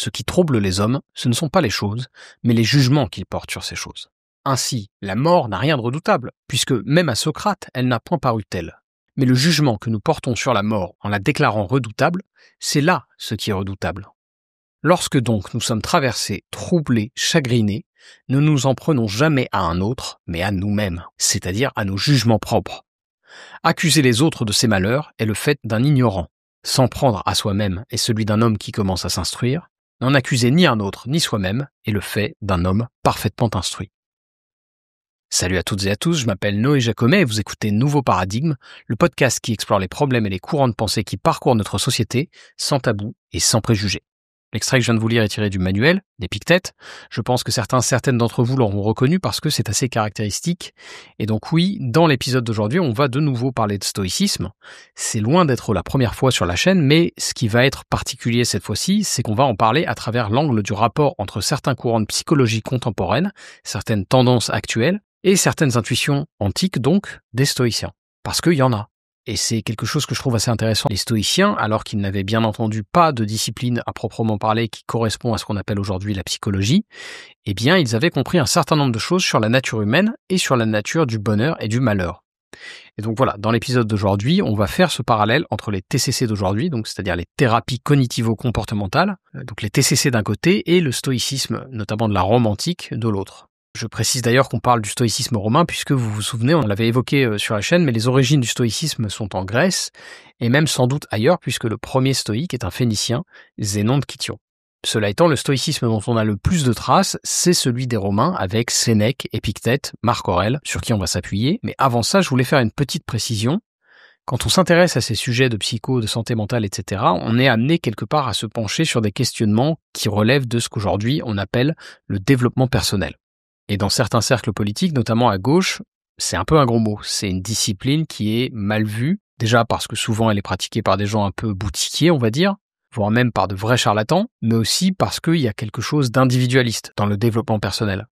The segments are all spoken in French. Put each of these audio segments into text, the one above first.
ce qui trouble les hommes, ce ne sont pas les choses, mais les jugements qu'ils portent sur ces choses. Ainsi, la mort n'a rien de redoutable, puisque même à Socrate, elle n'a point paru telle. Mais le jugement que nous portons sur la mort en la déclarant redoutable, c'est là ce qui est redoutable. Lorsque donc nous sommes traversés, troublés, chagrinés, ne nous en prenons jamais à un autre, mais à nous-mêmes, c'est-à-dire à nos jugements propres. Accuser les autres de ces malheurs est le fait d'un ignorant. S'en prendre à soi-même est celui d'un homme qui commence à s'instruire. N'en accuser ni un autre ni soi-même est le fait d'un homme parfaitement instruit. Salut à toutes et à tous, je m'appelle Noé Jacomet et vous écoutez Nouveau Paradigme, le podcast qui explore les problèmes et les courants de pensée qui parcourent notre société, sans tabou et sans préjugés. L'extrait que je viens de vous lire est tiré du manuel d'Épictète. Je pense que certaines d'entre vous l'auront reconnu parce que c'est assez caractéristique. Et donc oui, dans l'épisode d'aujourd'hui, on va de nouveau parler de stoïcisme. C'est loin d'être la première fois sur la chaîne, mais ce qui va être particulier cette fois-ci, c'est qu'on va en parler à travers l'angle du rapport entre certains courants de psychologie contemporaine, certaines tendances actuelles, et certaines intuitions antiques donc des stoïciens. Parce qu'il y en a. Et c'est quelque chose que je trouve assez intéressant. Les stoïciens, alors qu'ils n'avaient bien entendu pas de discipline à proprement parler qui correspond à ce qu'on appelle aujourd'hui la psychologie, eh bien ils avaient compris un certain nombre de choses sur la nature humaine et sur la nature du bonheur et du malheur. Et donc voilà, dans l'épisode d'aujourd'hui, on va faire ce parallèle entre les TCC d'aujourd'hui, donc c'est-à-dire les thérapies cognitivo-comportementales, donc les TCC d'un côté, et le stoïcisme, notamment de la Rome antique, de l'autre. Je précise d'ailleurs qu'on parle du stoïcisme romain puisque vous vous souvenez, on l'avait évoqué sur la chaîne, mais les origines du stoïcisme sont en Grèce et même sans doute ailleurs puisque le premier stoïque est un Phénicien, Zénon de Kition. Cela étant, le stoïcisme dont on a le plus de traces, c'est celui des Romains avec Sénèque, Épictète, Marc Aurèle, sur qui on va s'appuyer. Mais avant ça, je voulais faire une petite précision. Quand on s'intéresse à ces sujets de psycho, de santé mentale, etc., on est amené quelque part à se pencher sur des questionnements qui relèvent de ce qu'aujourd'hui on appelle le développement personnel. Et dans certains cercles politiques, notamment à gauche, c'est un peu un gros mot. C'est une discipline qui est mal vue, déjà parce que souvent elle est pratiquée par des gens un peu boutiquiers, on va dire, voire même par de vrais charlatans, mais aussi parce qu'il y a quelque chose d'individualiste dans le développement personnel.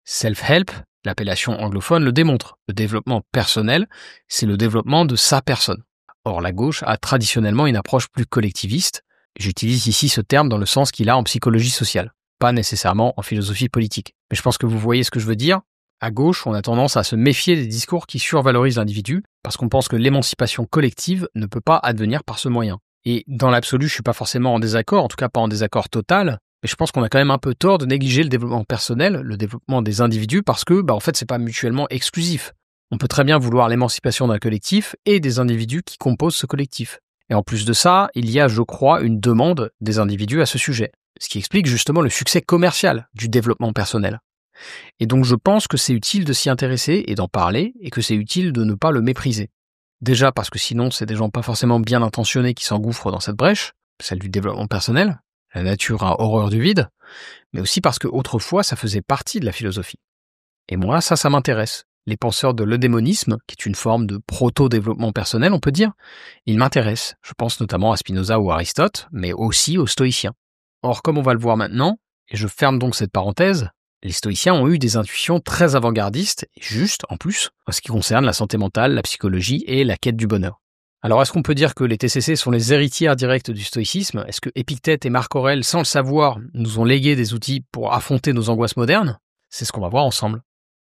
Self-help, l'appellation anglophone, le démontre. Le développement personnel, c'est le développement de sa personne. Or, la gauche a traditionnellement une approche plus collectiviste. J'utilise ici ce terme dans le sens qu'il a en psychologie sociale, pas nécessairement en philosophie politique. Mais je pense que vous voyez ce que je veux dire. À gauche, on a tendance à se méfier des discours qui survalorisent l'individu, parce qu'on pense que l'émancipation collective ne peut pas advenir par ce moyen. Et dans l'absolu, je suis pas forcément en désaccord, en tout cas pas en désaccord total, mais je pense qu'on a quand même un peu tort de négliger le développement personnel, le développement des individus, parce que, en fait, c'est pas mutuellement exclusif. On peut très bien vouloir l'émancipation d'un collectif et des individus qui composent ce collectif. Et en plus de ça, il y a, je crois, une demande des individus à ce sujet. Ce qui explique justement le succès commercial du développement personnel. Et donc je pense que c'est utile de s'y intéresser et d'en parler, et que c'est utile de ne pas le mépriser. Déjà parce que sinon c'est des gens pas forcément bien intentionnés qui s'engouffrent dans cette brèche, celle du développement personnel, la nature a horreur du vide, mais aussi parce que autrefois ça faisait partie de la philosophie. Et moi ça m'intéresse. Les penseurs de l'eudémonisme, qui est une forme de proto-développement personnel on peut dire, ils m'intéressent. Je pense notamment à Spinoza ou Aristote, mais aussi aux stoïciens. Or, comme on va le voir maintenant, et je ferme donc cette parenthèse, les stoïciens ont eu des intuitions très avant-gardistes, et justes en plus, en ce qui concerne la santé mentale, la psychologie et la quête du bonheur. Alors est-ce qu'on peut dire que les TCC sont les héritières directes du stoïcisme ? Est-ce que Épictète et Marc Aurèle, sans le savoir, nous ont légué des outils pour affronter nos angoisses modernes ? C'est ce qu'on va voir ensemble.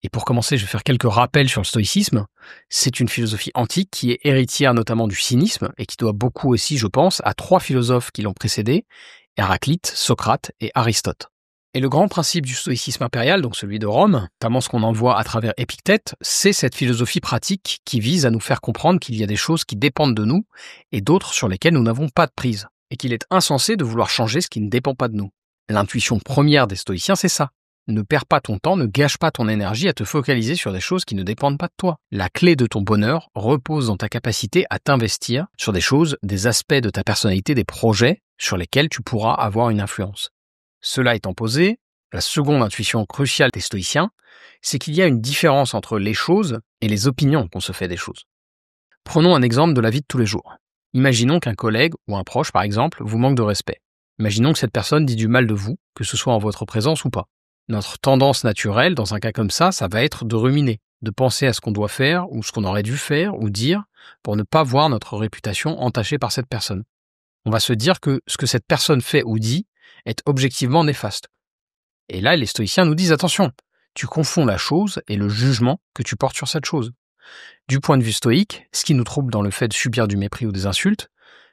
Et pour commencer, je vais faire quelques rappels sur le stoïcisme. C'est une philosophie antique qui est héritière notamment du cynisme, et qui doit beaucoup aussi, je pense, à 3 philosophes qui l'ont précédé, Héraclite, Socrate et Aristote. Et le grand principe du stoïcisme impérial, donc celui de Rome, notamment ce qu'on en voit à travers Épictète, c'est cette philosophie pratique qui vise à nous faire comprendre qu'il y a des choses qui dépendent de nous et d'autres sur lesquelles nous n'avons pas de prise, et qu'il est insensé de vouloir changer ce qui ne dépend pas de nous. L'intuition première des stoïciens, c'est ça. Ne perds pas ton temps, ne gâche pas ton énergie à te focaliser sur des choses qui ne dépendent pas de toi. La clé de ton bonheur repose dans ta capacité à t'investir sur des choses, des aspects de ta personnalité, des projets sur lesquels tu pourras avoir une influence. Cela étant posé, la seconde intuition cruciale des stoïciens, c'est qu'il y a une différence entre les choses et les opinions qu'on se fait des choses. Prenons un exemple de la vie de tous les jours. Imaginons qu'un collègue ou un proche, par exemple, vous manque de respect. Imaginons que cette personne dit du mal de vous, que ce soit en votre présence ou pas. Notre tendance naturelle, dans un cas comme ça va être de ruminer, de penser à ce qu'on doit faire ou ce qu'on aurait dû faire ou dire pour ne pas voir notre réputation entachée par cette personne. On va se dire que ce que cette personne fait ou dit est objectivement néfaste. Et là, les stoïciens nous disent attention, tu confonds la chose et le jugement que tu portes sur cette chose. Du point de vue stoïque, ce qui nous trouble dans le fait de subir du mépris ou des insultes,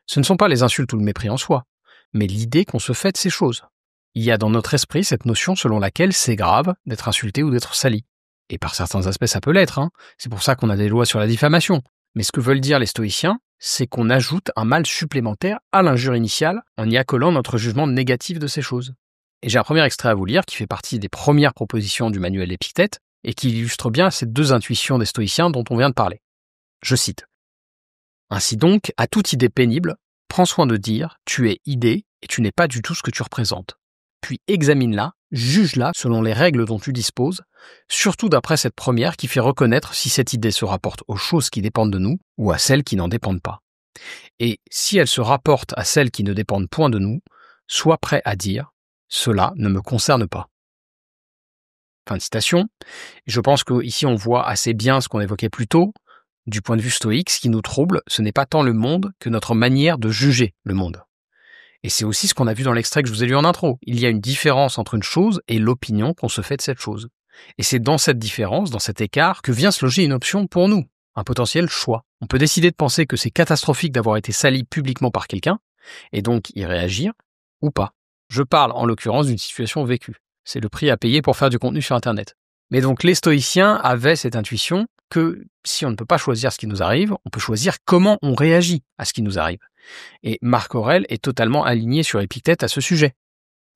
ce ne sont pas les insultes ou le mépris en soi, mais l'idée qu'on se fait de ces choses. Il y a dans notre esprit cette notion selon laquelle c'est grave d'être insulté ou d'être sali. Et par certains aspects, ça peut l'être, hein. C'est pour ça qu'on a des lois sur la diffamation. Mais ce que veulent dire les stoïciens, c'est qu'on ajoute un mal supplémentaire à l'injure initiale en y accolant notre jugement négatif de ces choses. Et j'ai un premier extrait à vous lire qui fait partie des premières propositions du manuel d'Épictète et qui illustre bien ces deux intuitions des stoïciens dont on vient de parler. Je cite. « Ainsi donc, à toute idée pénible, prends soin de dire « tu es idée et tu n'es pas du tout ce que tu représentes ». Puis examine-la, juge-la selon les règles dont tu disposes, surtout d'après cette première qui fait reconnaître si cette idée se rapporte aux choses qui dépendent de nous ou à celles qui n'en dépendent pas. Et si elle se rapporte à celles qui ne dépendent point de nous, sois prêt à dire « cela ne me concerne pas ». Fin de citation. Je pense qu'ici on voit assez bien ce qu'on évoquait plus tôt. Du point de vue stoïque, ce qui nous trouble, ce n'est pas tant le monde que notre manière de juger le monde. Et c'est aussi ce qu'on a vu dans l'extrait que je vous ai lu en intro. Il y a une différence entre une chose et l'opinion qu'on se fait de cette chose. Et c'est dans cette différence, dans cet écart, que vient se loger une option pour nous, un potentiel choix. On peut décider de penser que c'est catastrophique d'avoir été sali publiquement par quelqu'un, et donc y réagir, ou pas. Je parle en l'occurrence d'une situation vécue. C'est le prix à payer pour faire du contenu sur Internet. Mais donc les stoïciens avaient cette intuition que si on ne peut pas choisir ce qui nous arrive, on peut choisir comment on réagit à ce qui nous arrive. Et Marc Aurèle est totalement aligné sur Épictète à ce sujet.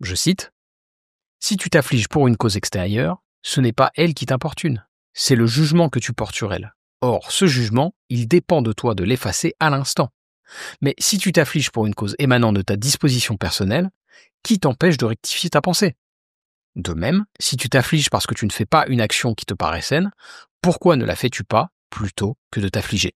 Je cite « Si tu t'affliges pour une cause extérieure, ce n'est pas elle qui t'importune, c'est le jugement que tu portes sur elle. Or, ce jugement, il dépend de toi de l'effacer à l'instant. Mais si tu t'affliges pour une cause émanant de ta disposition personnelle, qui t'empêche de rectifier ta pensée ? De même, si tu t'affliges parce que tu ne fais pas une action qui te paraît saine, pourquoi ne la fais-tu pas plutôt que de t'affliger ?»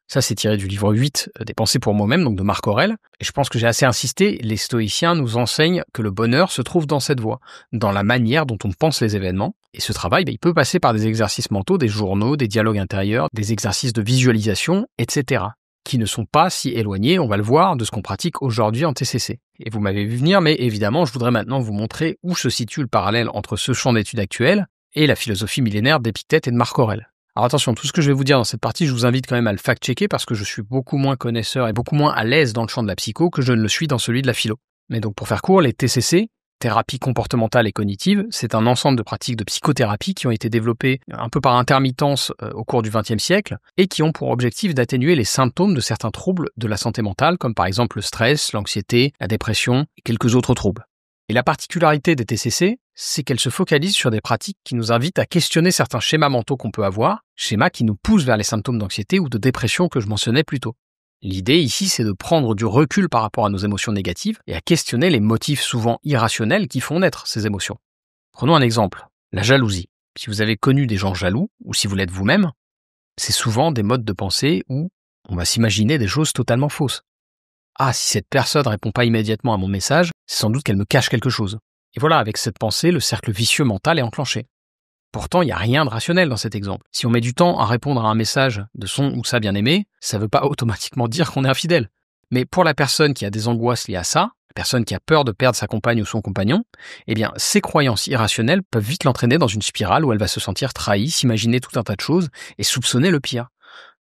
Ça, c'est tiré du livre 8 des Pensées pour moi-même, donc de Marc Aurèle. Et je pense que j'ai assez insisté, les stoïciens nous enseignent que le bonheur se trouve dans cette voie, dans la manière dont on pense les événements. Et ce travail, il peut passer par des exercices mentaux, des journaux, des dialogues intérieurs, des exercices de visualisation, etc., qui ne sont pas si éloignés, on va le voir, de ce qu'on pratique aujourd'hui en TCC. Et vous m'avez vu venir, mais évidemment, je voudrais maintenant vous montrer où se situe le parallèle entre ce champ d'études actuel et la philosophie millénaire d'Épictète et de Marc Aurèle. Alors attention, tout ce que je vais vous dire dans cette partie, je vous invite quand même à le fact-checker parce que je suis beaucoup moins connaisseur et beaucoup moins à l'aise dans le champ de la psycho que je ne le suis dans celui de la philo. Mais donc pour faire court, les TCC, thérapie comportementale et cognitive, c'est un ensemble de pratiques de psychothérapie qui ont été développées un peu par intermittence au cours du XXe siècle et qui ont pour objectif d'atténuer les symptômes de certains troubles de la santé mentale, comme par exemple le stress, l'anxiété, la dépression et quelques autres troubles. Et la particularité des TCC, c'est qu'elles se focalisent sur des pratiques qui nous invitent à questionner certains schémas mentaux qu'on peut avoir, schémas qui nous poussent vers les symptômes d'anxiété ou de dépression que je mentionnais plus tôt. L'idée ici, c'est de prendre du recul par rapport à nos émotions négatives et à questionner les motifs souvent irrationnels qui font naître ces émotions. Prenons un exemple, la jalousie. Si vous avez connu des gens jaloux, ou si vous l'êtes vous-même, c'est souvent des modes de pensée où on va s'imaginer des choses totalement fausses. Ah, si cette personne ne répond pas immédiatement à mon message, c'est sans doute qu'elle me cache quelque chose. Et voilà, avec cette pensée, le cercle vicieux mental est enclenché. Pourtant, il n'y a rien de rationnel dans cet exemple. Si on met du temps à répondre à un message de son ou sa bien-aimée, ça ne veut pas automatiquement dire qu'on est infidèle. Mais pour la personne qui a des angoisses liées à ça, la personne qui a peur de perdre sa compagne ou son compagnon, eh bien, ces croyances irrationnelles peuvent vite l'entraîner dans une spirale où elle va se sentir trahie, s'imaginer tout un tas de choses et soupçonner le pire.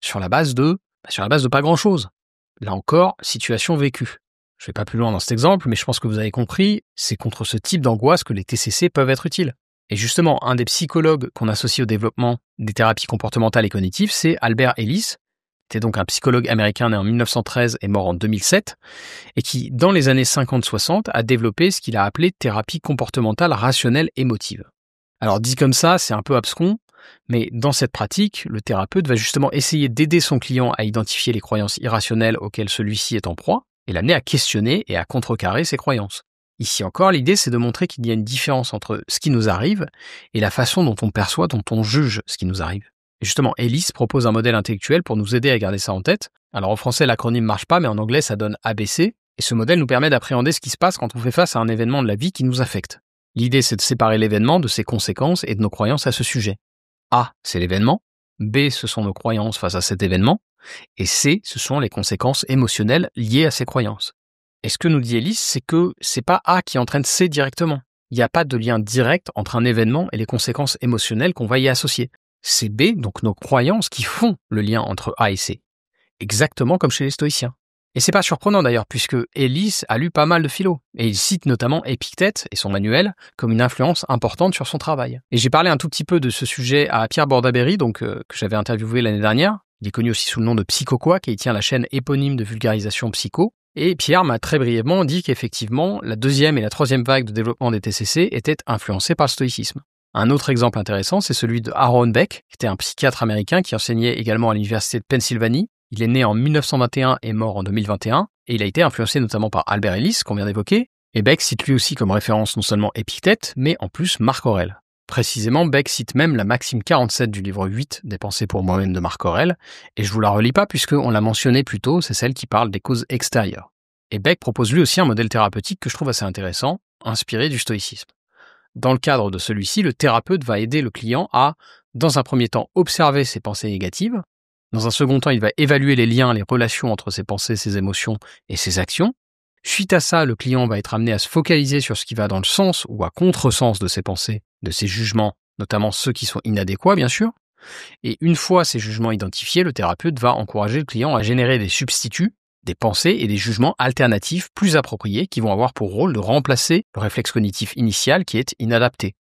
Sur la base de pas grand-chose. Là encore, situation vécue. Je ne vais pas plus loin dans cet exemple, mais je pense que vous avez compris, c'est contre ce type d'angoisse que les TCC peuvent être utiles. Et justement, un des psychologues qu'on associe au développement des thérapies comportementales et cognitives, c'est Albert Ellis, qui était donc un psychologue américain né en 1913 et mort en 2007, et qui, dans les années 50-60, a développé ce qu'il a appelé thérapie comportementale rationnelle émotive. Alors dit comme ça, c'est un peu abscon, mais dans cette pratique, le thérapeute va justement essayer d'aider son client à identifier les croyances irrationnelles auxquelles celui-ci est en proie, et l'amener à questionner et à contrecarrer ses croyances. Ici encore, l'idée c'est de montrer qu'il y a une différence entre ce qui nous arrive et la façon dont on perçoit, dont on juge ce qui nous arrive. Et justement, Ellis propose un modèle intellectuel pour nous aider à garder ça en tête. Alors en français, l'acronyme marche pas, mais en anglais, ça donne ABC. Et ce modèle nous permet d'appréhender ce qui se passe quand on fait face à un événement de la vie qui nous affecte. L'idée, c'est de séparer l'événement de ses conséquences et de nos croyances à ce sujet. A, c'est l'événement. B, ce sont nos croyances face à cet événement. Et C, ce sont les conséquences émotionnelles liées à ces croyances. Et ce que nous dit Ellis, c'est que c'est pas A qui entraîne C directement. Il n'y a pas de lien direct entre un événement et les conséquences émotionnelles qu'on va y associer. C'est B, donc nos croyances, qui font le lien entre A et C. Exactement comme chez les stoïciens. Et c'est pas surprenant d'ailleurs, puisque Ellis a lu pas mal de philo, et il cite notamment Épictète et son manuel comme une influence importante sur son travail. Et j'ai parlé un tout petit peu de ce sujet à Pierre Bordaberry, que j'avais interviewé l'année dernière. Il est connu aussi sous le nom de Psychoquack et il tient la chaîne éponyme de vulgarisation psycho. Et Pierre m'a très brièvement dit qu'effectivement, la deuxième et la troisième vague de développement des TCC étaient influencées par le stoïcisme. Un autre exemple intéressant, c'est celui de Aaron Beck, qui était un psychiatre américain qui enseignait également à l'université de Pennsylvanie. Il est né en 1921 et mort en 2021, et il a été influencé notamment par Albert Ellis, qu'on vient d'évoquer, et Beck cite lui aussi comme référence non seulement Épictète, mais en plus Marc Aurèle. Précisément, Beck cite même la maxime 47 du livre 8 des Pensées pour moi-même de Marc Aurèle, et je vous la relis pas puisqu'on l'a mentionné plus tôt, c'est celle qui parle des causes extérieures. Et Beck propose lui aussi un modèle thérapeutique que je trouve assez intéressant, inspiré du stoïcisme. Dans le cadre de celui-ci, le thérapeute va aider le client à, dans un premier temps, observer ses pensées négatives. Dans un second temps, il va évaluer les liens, les relations entre ses pensées, ses émotions et ses actions. Suite à ça, le client va être amené à se focaliser sur ce qui va dans le sens ou à contresens de ses pensées, de ses jugements, notamment ceux qui sont inadéquats, bien sûr. Et une fois ces jugements identifiés, le thérapeute va encourager le client à générer des substituts, des pensées et des jugements alternatifs plus appropriés qui vont avoir pour rôle de remplacer le réflexe cognitif initial qui est inadapté.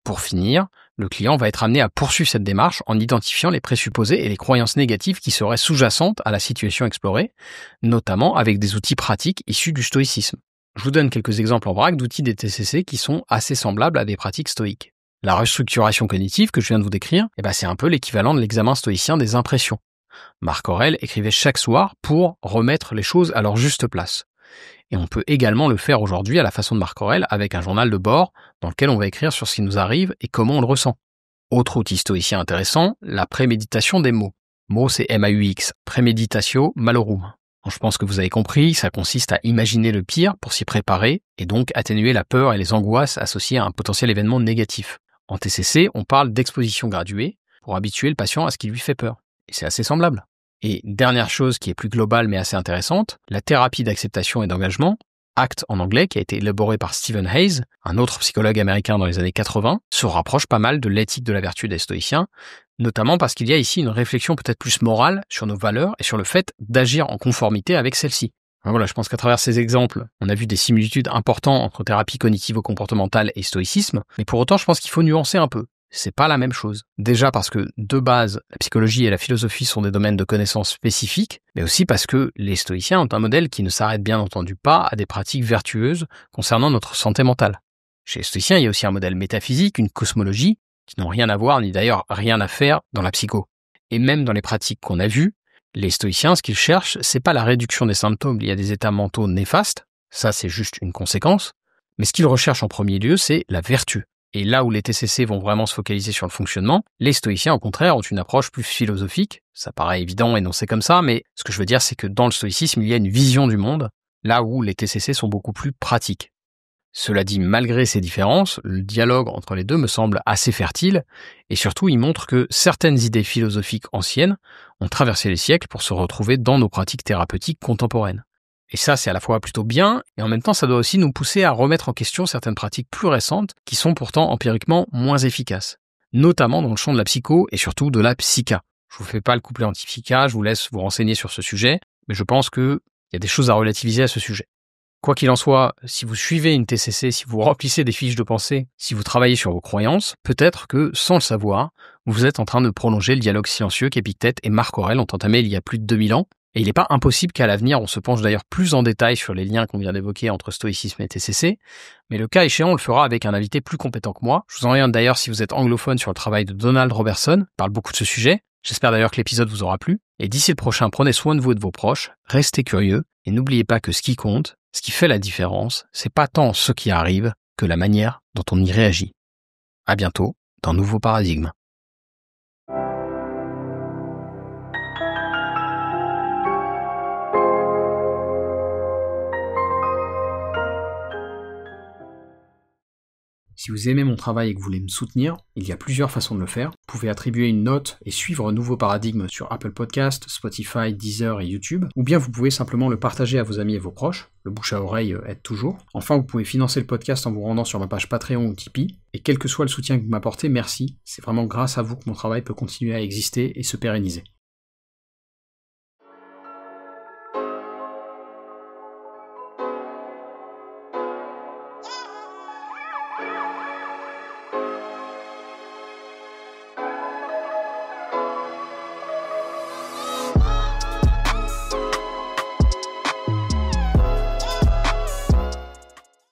Pour finir, le client va être amené à poursuivre cette démarche en identifiant les présupposés et les croyances négatives qui seraient sous-jacentes à la situation explorée, notamment avec des outils pratiques issus du stoïcisme. Je vous donne quelques exemples en vrac d'outils des TCC qui sont assez semblables à des pratiques stoïques. La restructuration cognitive que je viens de vous décrire, c'est un peu l'équivalent de l'examen stoïcien des impressions. Marc Aurèle écrivait chaque soir pour remettre les choses à leur juste place. Et on peut également le faire aujourd'hui à la façon de Marc Aurèle avec un journal de bord dans lequel on va écrire sur ce qui nous arrive et comment on le ressent. Autre outil stoïcien intéressant, la préméditation des mots. Mots, c'est M-A-U-X, préméditatio malorum. Je pense que vous avez compris, ça consiste à imaginer le pire pour s'y préparer et donc atténuer la peur et les angoisses associées à un potentiel événement négatif. En TCC, on parle d'exposition graduée pour habituer le patient à ce qui lui fait peur. Et c'est assez semblable. Et dernière chose qui est plus globale mais assez intéressante, la thérapie d'acceptation et d'engagement, ACT en anglais, qui a été élaborée par Stephen Hayes, un autre psychologue américain dans les années 80, se rapproche pas mal de l'éthique de la vertu des stoïciens, notamment parce qu'il y a ici une réflexion peut-être plus morale sur nos valeurs et sur le fait d'agir en conformité avec celles-ci. Voilà, je pense qu'à travers ces exemples, on a vu des similitudes importantes entre thérapie cognitivo-comportementale et stoïcisme, mais pour autant, je pense qu'il faut nuancer un peu. C'est pas la même chose. Déjà parce que, de base, la psychologie et la philosophie sont des domaines de connaissances spécifiques, mais aussi parce que les stoïciens ont un modèle qui ne s'arrête bien entendu pas à des pratiques vertueuses concernant notre santé mentale. Chez les stoïciens, il y a aussi un modèle métaphysique, une cosmologie, qui n'ont rien à voir ni d'ailleurs rien à faire dans la psycho. Et même dans les pratiques qu'on a vues, les stoïciens, ce qu'ils cherchent, c'est pas la réduction des symptômes liés à des états mentaux néfastes, ça c'est juste une conséquence, mais ce qu'ils recherchent en premier lieu, c'est la vertu. Et là où les TCC vont vraiment se focaliser sur le fonctionnement, les stoïciens, au contraire, ont une approche plus philosophique. Ça paraît évident énoncé comme ça, mais ce que je veux dire, c'est que dans le stoïcisme, il y a une vision du monde, là où les TCC sont beaucoup plus pratiques. Cela dit, malgré ces différences, le dialogue entre les deux me semble assez fertile, et surtout, il montre que certaines idées philosophiques anciennes ont traversé les siècles pour se retrouver dans nos pratiques thérapeutiques contemporaines. Et ça, c'est à la fois plutôt bien, et en même temps, ça doit aussi nous pousser à remettre en question certaines pratiques plus récentes qui sont pourtant empiriquement moins efficaces, notamment dans le champ de la psycho et surtout de la psycha. Je vous fais pas le couplet anti-psycha, je vous laisse vous renseigner sur ce sujet, mais je pense qu'il y a des choses à relativiser à ce sujet. Quoi qu'il en soit, si vous suivez une TCC, si vous remplissez des fiches de pensée, si vous travaillez sur vos croyances, peut-être que, sans le savoir, vous êtes en train de prolonger le dialogue silencieux qu'Épictète et Marc Aurèle ont entamé il y a plus de 2000 ans, et il n'est pas impossible qu'à l'avenir, on se penche d'ailleurs plus en détail sur les liens qu'on vient d'évoquer entre stoïcisme et TCC, mais le cas échéant, on le fera avec un invité plus compétent que moi. Je vous oriente d'ailleurs, si vous êtes anglophone, sur le travail de Donald Robertson, il parle beaucoup de ce sujet. J'espère d'ailleurs que l'épisode vous aura plu, et d'ici le prochain, prenez soin de vous et de vos proches, restez curieux, et n'oubliez pas que ce qui compte, ce qui fait la différence, c'est pas tant ce qui arrive que la manière dont on y réagit. À bientôt dans Nouveau Paradigme. Si vous aimez mon travail et que vous voulez me soutenir, il y a plusieurs façons de le faire. Vous pouvez attribuer une note et suivre Nouveau Paradigme sur Apple Podcast, Spotify, Deezer et YouTube, ou bien vous pouvez simplement le partager à vos amis et vos proches. Le bouche à oreille aide toujours. Enfin, vous pouvez financer le podcast en vous rendant sur ma page Patreon ou Tipeee. Et quel que soit le soutien que vous m'apportez, merci. C'est vraiment grâce à vous que mon travail peut continuer à exister et se pérenniser.